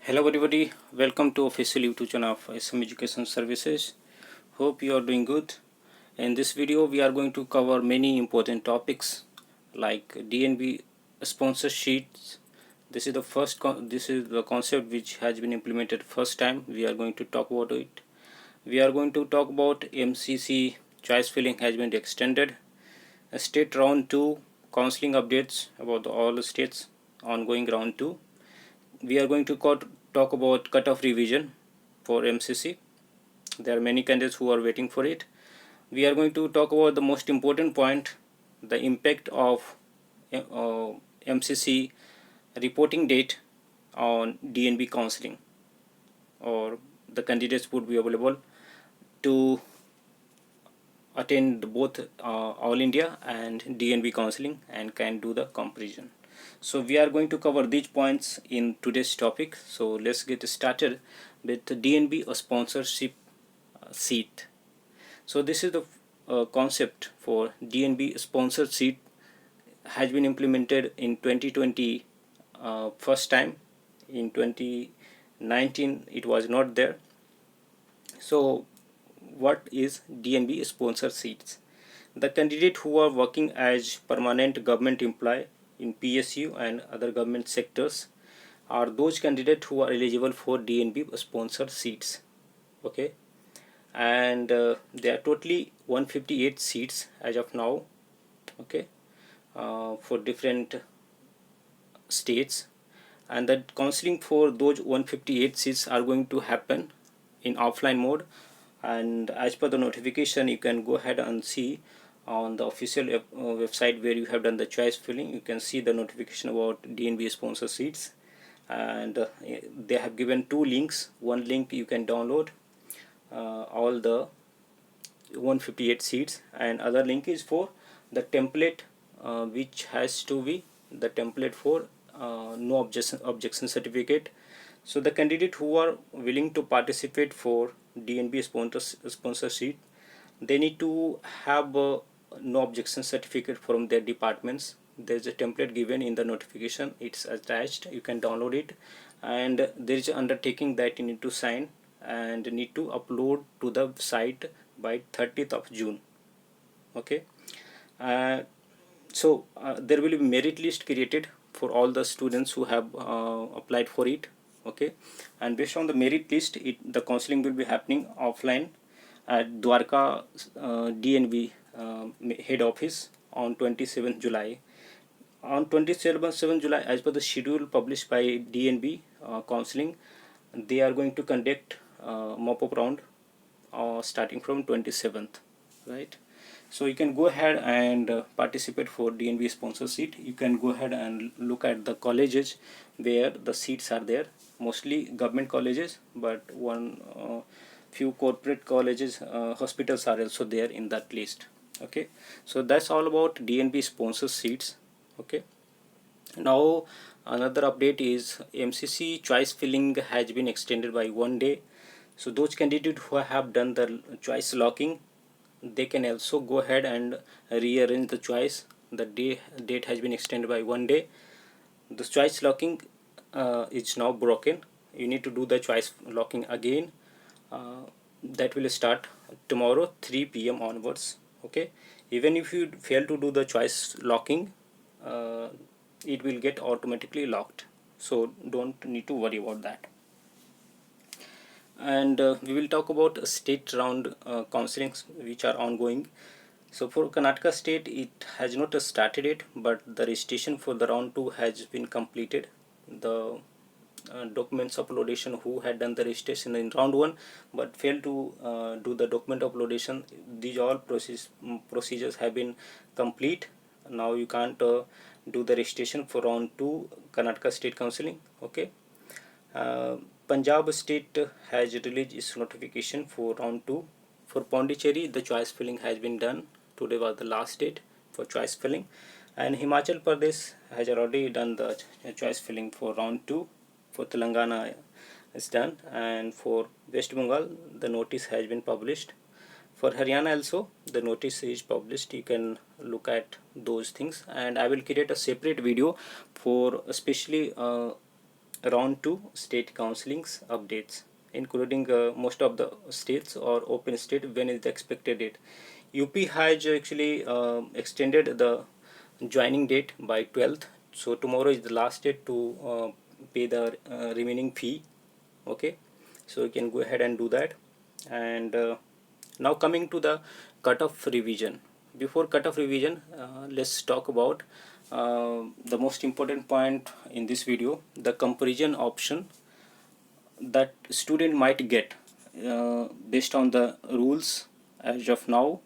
Hello everybody, welcome to official YouTube channel of SM Education Services. Hope you are doing good. In this video we are going to cover many important topics like DNB sponsor sheets. This is the concept which has been implemented first time. We are going to talk about it. We are going to talk about MCC choice filling has been extended. State round 2 counseling updates about all the states ongoing round 2. We are going to talk about cutoff revision for MCC. There are many candidates who are waiting for it. We are going to talk about the most important point, the impact of MCC reporting date on DNB counseling, or the candidates would be available to attend both All India and DNB counseling and can do the comparison. So we are going to cover these points in today's topic. So let's get started with DNB sponsorship seat. So this is the concept for DNB sponsored seat has been implemented in 2020 first time. In 2019 it was not there. So what is DNB sponsor seats? The candidate who are working as permanent government employee in PSU and other government sectors are those candidates who are eligible for DNB sponsored seats. Okay, and there are totally 158 seats as of now. Okay, for different states, and the counseling for those 158 seats are going to happen in offline mode. And as per the notification, you can go ahead and see on the official website where you have done the choice filling. You can see the notification about DNB sponsor seats, and they have given two links. One link you can download all the 158 seats, and other link is for the template which has to be the template for no objection certificate. So the candidate who are willing to participate for DNB sponsor seat, they need to have a no objection certificate from their departments. There's a template given in the notification, it's attached, you can download it, and there is an undertaking that you need to sign and need to upload to the site by 30th of June. Okay, so there will be merit list created for all the students who have applied for it. Okay, and based on the merit list, the counseling will be happening offline at Dwarka DNB head office on 27th July. On 27th July, as per the schedule published by DNB counseling, they are going to conduct mop-up round starting from 27th, right? So you can go ahead and participate for DNB sponsor seat. You can go ahead and look at the colleges where the seats are there, mostly government colleges, but one few corporate colleges, hospitals are also there in that list. Okay, so that's all about DNB sponsor seats. Okay, now another update is MCC choice filling has been extended by 1 day. So those candidates who have done the choice locking, they can also go ahead and rearrange the choice. The date has been extended by 1 day. The choice locking is now broken. You need to do the choice locking again. That will start tomorrow 3 p.m. onwards. Okay, even if you fail to do the choice locking, it will get automatically locked, so don't need to worry about that. And we will talk about state round counselings which are ongoing. So for Karnataka state, it has not started yet, but the registration for the round 2 has been completed. The documents uploadation who had done the registration in round 1 but failed to do the document uploadation, these all procedures have been complete. Now you can't do the registration for round 2 Karnataka state counseling. Okay, Punjab state has released its notification for round 2. For Pondicherry, the choice filling has been done. Today was the last date for choice filling, and Himachal Pradesh has already done the choice filling for round 2. For Telangana is done, and for West Bengal the notice has been published. For Haryana also the notice is published. You can look at those things, and I will create a separate video for especially round 2 state counselings updates, including most of the states or open state. When is the expected date? UP has actually extended the joining date by 12th, so tomorrow is the last date to pay the remaining fee. Okay, so you can go ahead and do that. And now coming to the cutoff revision. Before cutoff revision, let's talk about the most important point in this video, the comparison option that student might get based on the rules as of now,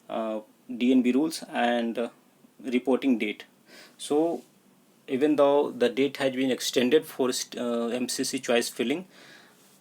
DNB rules and reporting date. So even though the date has been extended for MCC choice filling,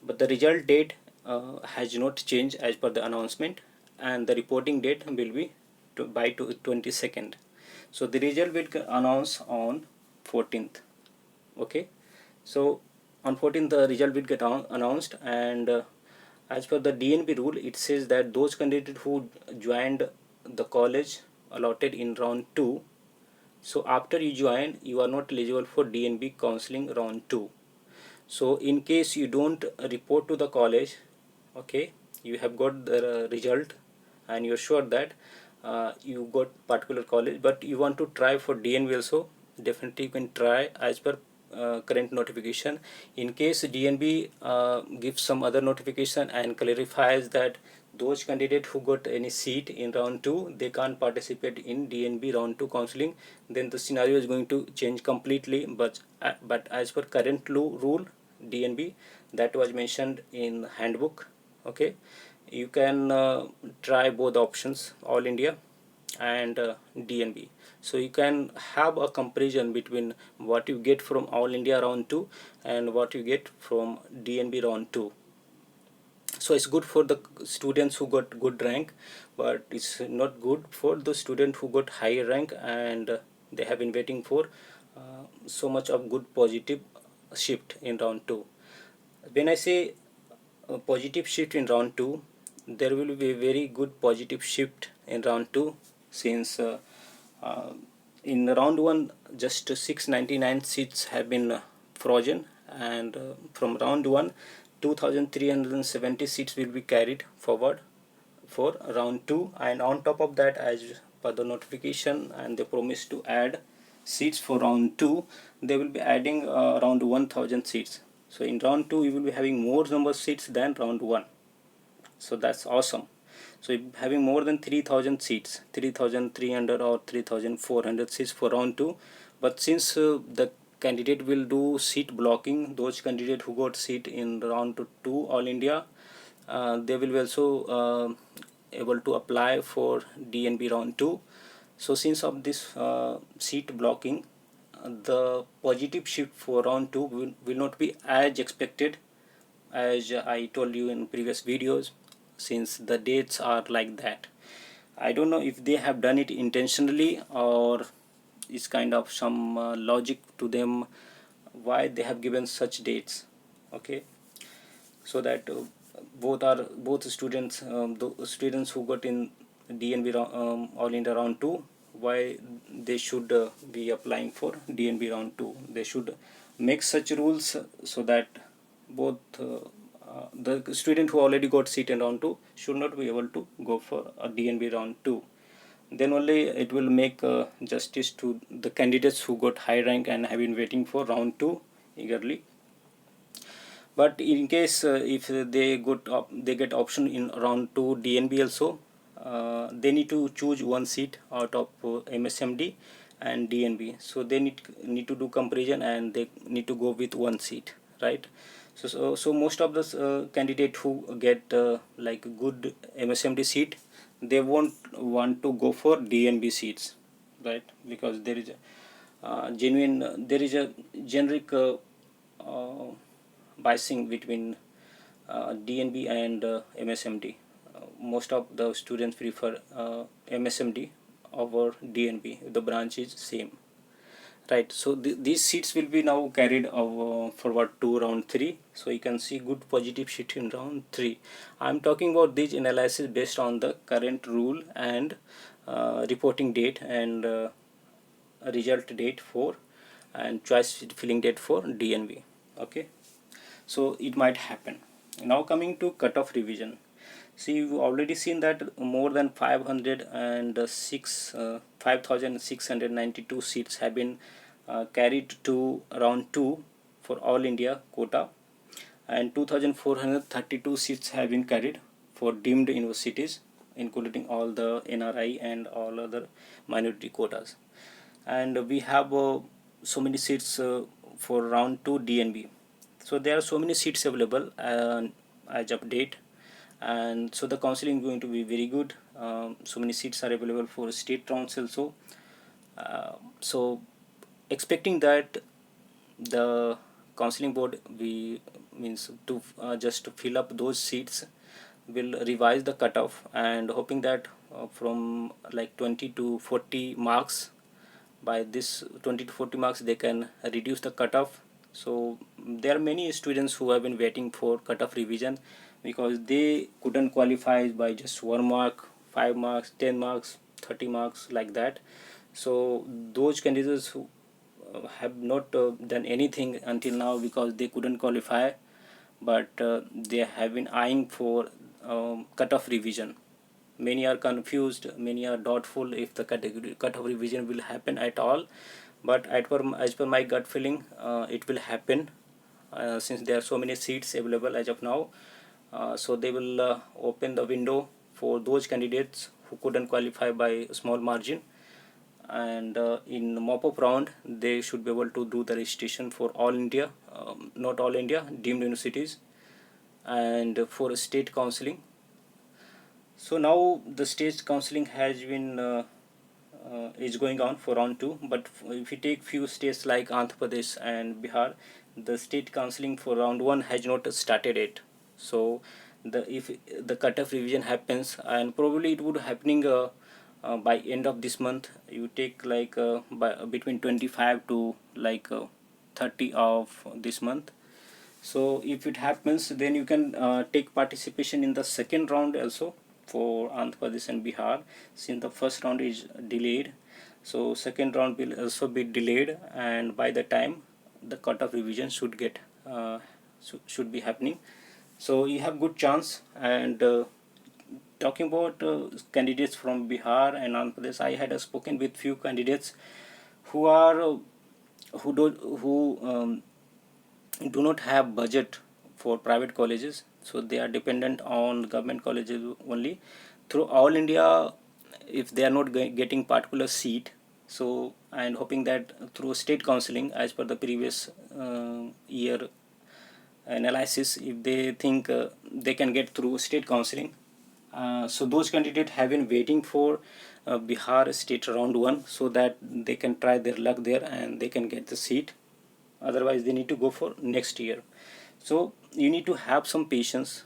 but the result date has not changed as per the announcement, and the reporting date will be by 22nd. So the result will announce on 14th. Okay, so on 14th the result will get announced, and as per the DNB rule, it says that those candidates who joined the college allotted in round 2, so after you join, you are not eligible for DNB counseling round 2. So in case you don't report to the college, okay, you have got the result and you're sure that you got particular college, but you want to try for DNB also, definitely you can try as per current notification. In case DNB gives some other notification and clarifies that those candidates who got any seat in round 2, they can't participate in DNB round 2 counseling, then the scenario is going to change completely. But as per current rule, DNB that was mentioned in handbook, okay, you can try both options, All India and DNB. So you can have a comparison between what you get from All India round 2 and what you get from DNB round 2. So it's good for the students who got good rank, but it's not good for the student who got higher rank and they have been waiting for so much of good positive shift in round 2. When I say a positive shift in round 2, there will be a very good positive shift in round 2, since uh, in round 1 just 699 seats have been frozen, and from round 1 2370 seats will be carried forward for round 2, and on top of that, as per the notification, and they promise to add seats for round 2, they will be adding around 1000 seats. So in round 2 you will be having more number of seats than round 1, so that's awesome. So having more than 3000 seats, 3300 or 3400 seats for round 2. But since the candidate will do seat blocking, those candidates who got seat in round 2 All India, they will be also able to apply for DNB round 2. So since of this seat blocking, the positive shift for round 2 will not be as expected as I told you in previous videos, since the dates are like that. I don't know if they have done it intentionally or it's kind of some logic to them why they have given such dates. Okay, so that both students, the students who got in DNB All India round 2, why they should be applying for DNB round 2. They should make such rules so that both the student who already got seat in round 2 should not be able to go for a DNB round 2. Then only it will make justice to the candidates who got high rank and have been waiting for round 2 eagerly. But in case if they get option in round 2 DNB also, they need to choose one seat out of MSMD and DNB, so they need to do comparison and they need to go with one seat, right? So most of the candidate who get like good MSMD seat, they won't want to go for DNB seats, right? Because there is a there is a generic biasing between DNB and MSMD. Most of the students prefer MSMD over DNB. The branch is same, right? So these seats will be now carried forward to round 3. So you can see good positive shift in round 3. I'm talking about this analysis based on the current rule and reporting date and result date for and choice filling date for DNB. Okay, so it might happen. Now coming to cutoff revision. See, you've already seen that more than 5,692 seats have been carried to round 2 for all India quota, and 2,432 seats have been carried for deemed universities, including all the NRI and all other minority quotas. And we have so many seats for round 2 DNB. So there are so many seats available as of date, and so the counseling is going to be very good. So many seats are available for state rounds also. So expecting that the counseling board we means to just to fill up those seats will revise the cutoff, and hoping that from like 20 to 40 marks, by this 20 to 40 marks they can reduce the cutoff. So there are many students who have been waiting for cutoff revision because they couldn't qualify by just 1 mark, 5 marks, 10 marks, 30 marks, like that. So those candidates who have not done anything until now because they couldn't qualify, but they have been eyeing for cutoff revision. Many are confused, many are doubtful if the cutoff revision will happen at all, but as per my gut feeling, it will happen, since there are so many seats available as of now. So they will open the window for those candidates who couldn't qualify by a small margin, and in mop-up round they should be able to do the registration for all India, not all India, deemed universities, and for state counseling. So now the state counseling has been is going on for round 2, but if you take few states like Andhra Pradesh and Bihar, the state counseling for round 1 has not started yet. So if the cutoff revision happens, and probably it would happening by end of this month, you take like between 25 to like 30 of this month. So if it happens, then you can take participation in the second round also for Andhra Pradesh and Bihar, since the first round is delayed. So second round will also be delayed, and by the time the cutoff revision should get should be happening. So you have good chance. And talking about candidates from Bihar and Andhra Pradesh, I had spoken with few candidates who are who do not have budget for private colleges, so they are dependent on government colleges only through all India. If they are not getting particular seat, so and hoping that through state counseling, as per the previous year analysis, if they think they can get through state counseling, so those candidates have been waiting for Bihar state round 1 so that they can try their luck there and they can get the seat. Otherwise they need to go for next year. So you need to have some patience,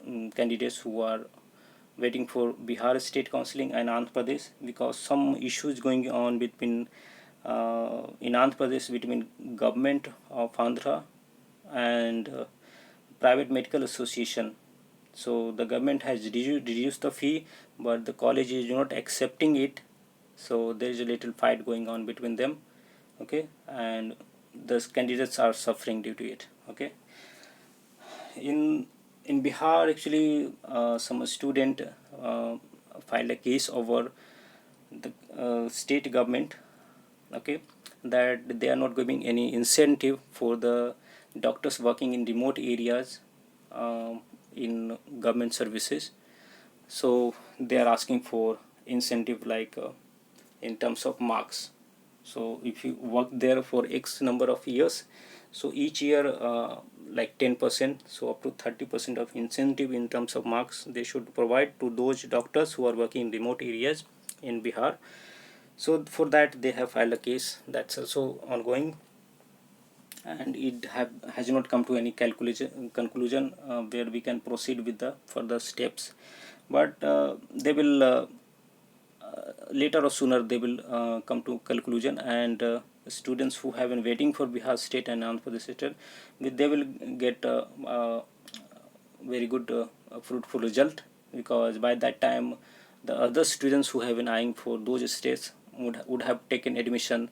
candidates who are waiting for Bihar state counseling and Andhra Pradesh, because some issues going on between in Andhra Pradesh between government of Andhra and private medical association. So the government has reduced the fee, but the college is not accepting it. So there is a little fight going on between them. Okay, and the candidates are suffering due to it. Okay, in Bihar, actually some student filed a case over the state government. Okay, that they are not giving any incentive for the doctors working in remote areas in government services. So they are asking for incentive like in terms of marks. So if you work there for X number of years, so each year like 10%, so up to 30% of incentive in terms of marks they should provide to those doctors who are working in remote areas in Bihar. So for that they have filed a case that's also ongoing, and it has not come to any conclusion where we can proceed with the further steps. But they will later or sooner they will come to conclusion, and students who have been waiting for Bihar state and Andhra Pradesh state, they will get very good fruitful result, because by that time the other students who have been eyeing for those states would have taken admission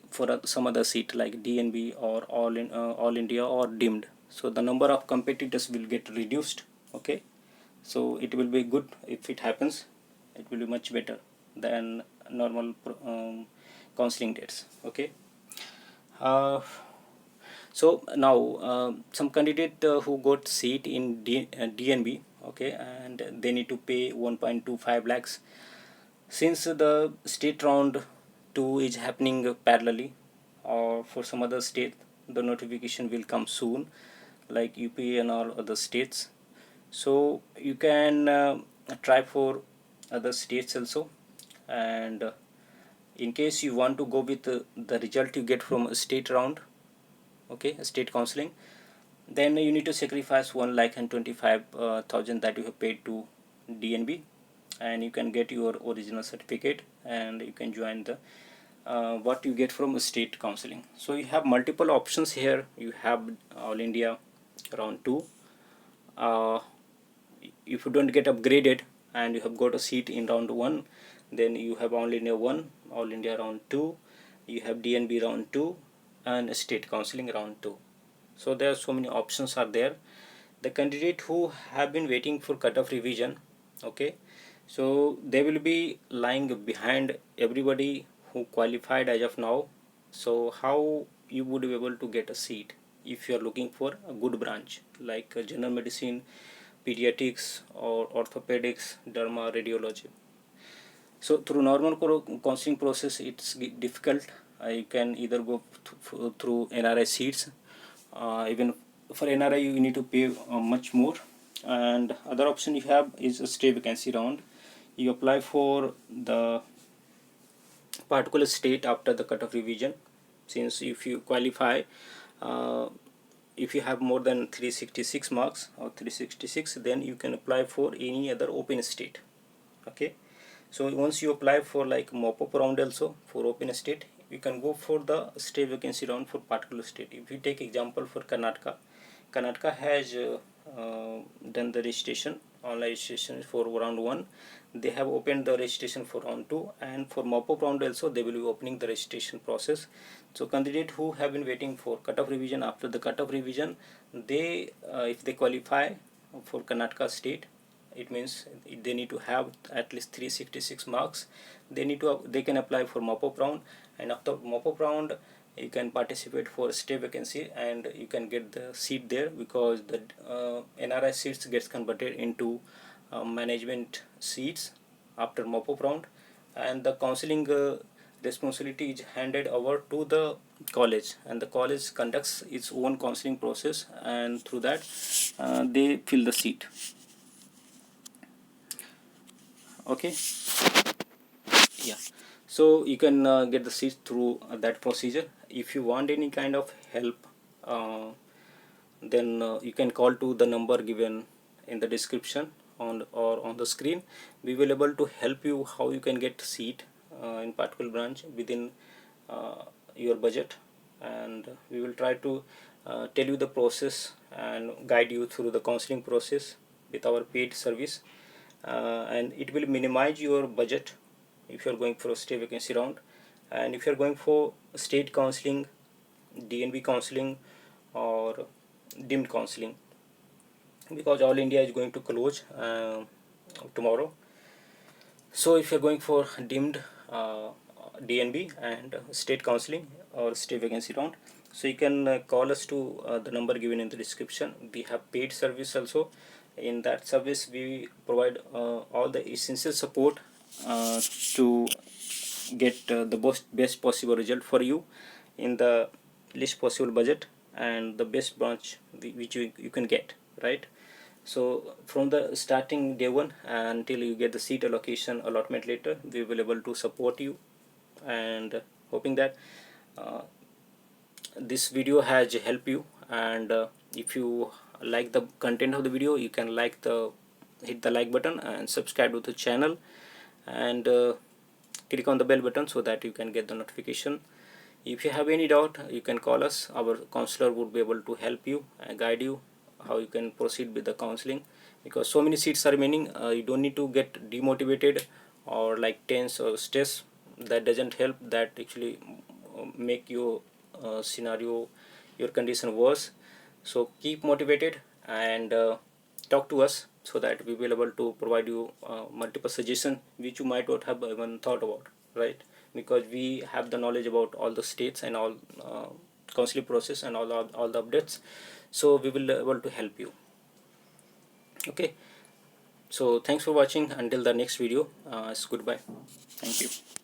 for some other seat like DNB or All India or deemed. So the number of competitors will get reduced. Okay, so it will be good if it happens. It will be much better than normal counseling dates. Okay. uh, so now some candidate who got seat in DNB, okay, and they need to pay 1.25 lakhs. Since the state round 2 is happening parallelly, or for some other state the notification will come soon like UP and all other states, so you can try for other states also. And in case you want to go with the result you get from a state round, okay, a state counseling, then you need to sacrifice 1,25,000 that you have paid to DNB, and you can get your original certificate and you can join the what you get from a state counseling. So you have multiple options here. You have All India round 2. If you don't get upgraded and you have got a seat in round 1, then you have All India 1, All India round 2, you have DNB round 2 and state counseling round 2. So there are so many options are there. The candidate who have been waiting for cutoff revision, okay, so they will be lying behind everybody who qualified as of now. So how you would be able to get a seat if you are looking for a good branch like general medicine, pediatrics or orthopedics, derma, radiology? So through normal counseling process it's difficult. You can either go through NRI seats. Even for NRI you need to pay much more. And other option you have is a stay vacancy round. You apply for the particular state after the cutoff revision. Since if you qualify, uh, if you have more than 366 marks or 366, then you can apply for any other open state. Okay, so once you apply for like mop-up round also for open state, you can go for the stay vacancy round for particular state. If you take example for Karnataka has done the registration, online registration for round 1. They have opened the registration for round 2, and for mop-up round also they will be opening the registration process. So candidate who have been waiting for cutoff revision, after the cutoff revision, they if they qualify for Karnataka state, it means they need to have at least 366 marks. They can apply for mop-up round, and after mop-up round you can participate for stay vacancy and you can get the seat there, because the NRI seats gets converted into management seats after mop-up round, and the counseling responsibility is handed over to the college, and the college conducts its own counseling process, and through that they fill the seat. Okay, yeah, so you can get the seat through that procedure. If you want any kind of help, then you can call to the number given in the description or on the screen. We will able to help you how you can get seat in particular branch within your budget, and we will try to tell you the process and guide you through the counseling process with our paid service, and it will minimize your budget if you are going for a stay vacancy round. And if you are going for state counseling, DNB counseling or deemed counseling, because All India is going to close tomorrow, so if you are going for deemed DNB and state counseling or state vacancy round, so you can call us to the number given in the description. We have paid service also. In that service we provide all the essential support to get the best possible result for you in the least possible budget and the best branch which you can get, right? So from the starting day 1 until you get the seat allocation allotment later, we will able to support you, and hoping that this video has helped you. And if you like the content of the video, you can hit the like button and subscribe to the channel, and click on the bell button so that you can get the notification. If you have any doubt, you can call us. Our counselor would be able to help you and guide you how you can proceed with the counseling, because so many seats are remaining. You don't need to get demotivated or like tense or stress. That doesn't help. That actually make your scenario, your condition worse. So keep motivated and talk to us, so that we will able to provide you multiple suggestions which you might not have even thought about, right? Because we have the knowledge about all the states and all counseling process and all the updates, so we will able to help you. Okay, so thanks for watching. Until the next video, it's goodbye. Thank you.